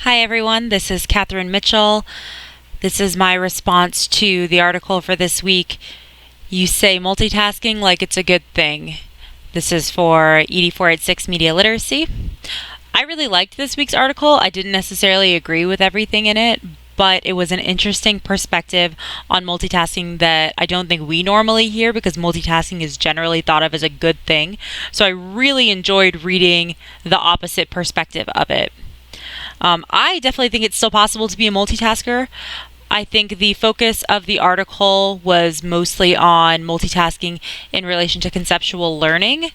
Hi everyone, this is Catherine Mitchell. This is my response to the article for this week. You say multitasking like it's a good thing. This is for ED 486 Media Literacy. I really liked this week's article. I didn't necessarily agree with everything in it, but it was an interesting perspective on multitasking that I don't think we normally hear because multitasking is generally thought of as a good thing. So I really enjoyed reading the opposite perspective of it. I definitely think it's still possible to be a multitasker. I think the focus of the article was mostly on multitasking in relation to conceptual learning.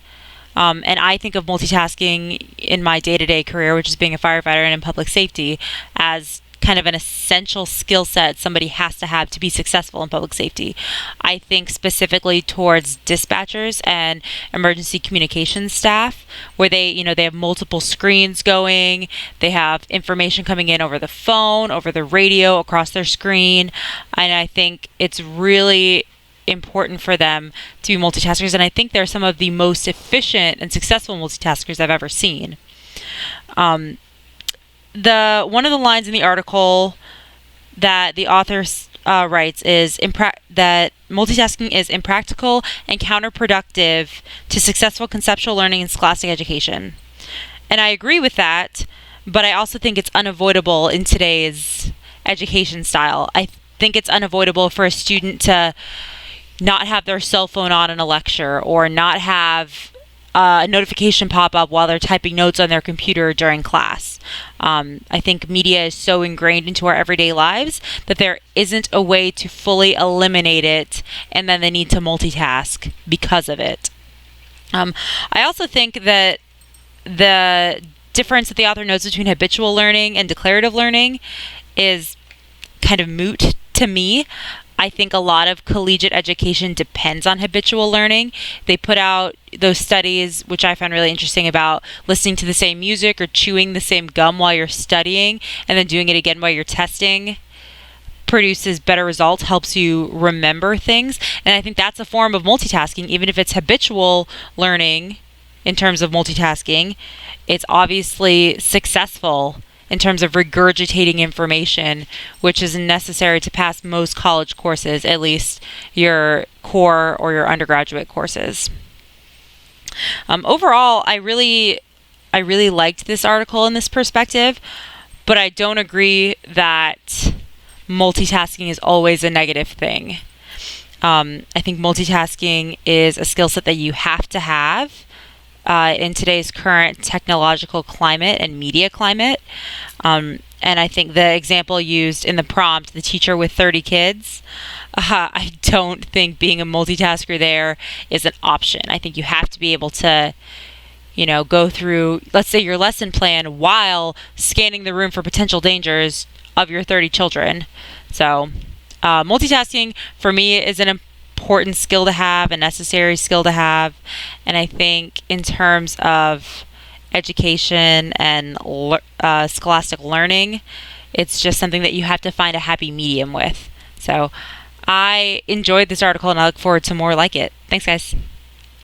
And I think of multitasking in my day-to-day career, which is being a firefighter and in public safety, as kind of an essential skill set somebody has to have to be successful in public safety. I think specifically towards dispatchers and emergency communications staff, where they have multiple screens going, they have information coming in over the phone, over the radio, across their screen, and I think it's really important for them to be multitaskers, and I think they're some of the most efficient and successful multitaskers I've ever seen. One of the lines in the article that the author writes is that multitasking is impractical and counterproductive to successful conceptual learning in scholastic education. And I agree with that, but I also think it's unavoidable in today's education style. I think it's unavoidable for a student to not have their cell phone on in a lecture or not have a notification pop up while they're typing notes on their computer during class. I think media is so ingrained into our everyday lives that there isn't a way to fully eliminate it, and then they need to multitask because of it. I also think that the difference that the author notes between habitual learning and declarative learning is kind of moot to me. I think a lot of collegiate education depends on habitual learning. They put out those studies, which I found really interesting, about listening to the same music or chewing the same gum while you're studying and then doing it again while you're testing produces better results, helps you remember things. And I think that's a form of multitasking, even if it's habitual learning in terms of multitasking. It's obviously successful in terms of regurgitating information, which is necessary to pass most college courses, at least your core or your undergraduate courses. Overall, I really liked this article in this perspective, but I don't agree that multitasking is always a negative thing. I think multitasking is a skill set that you have to have in today's current technological climate and media climate. And I think the example used in the prompt, the teacher with 30 kids, I don't think being a multitasker there is an option. I think you have to be able to, go through, let's say, your lesson plan while scanning the room for potential dangers of your 30 children. So multitasking for me is an important skill to have, a necessary skill to have, and I think in terms of education and scholastic learning, it's just something that you have to find a happy medium with. So I enjoyed this article and I look forward to more like it. Thanks, guys.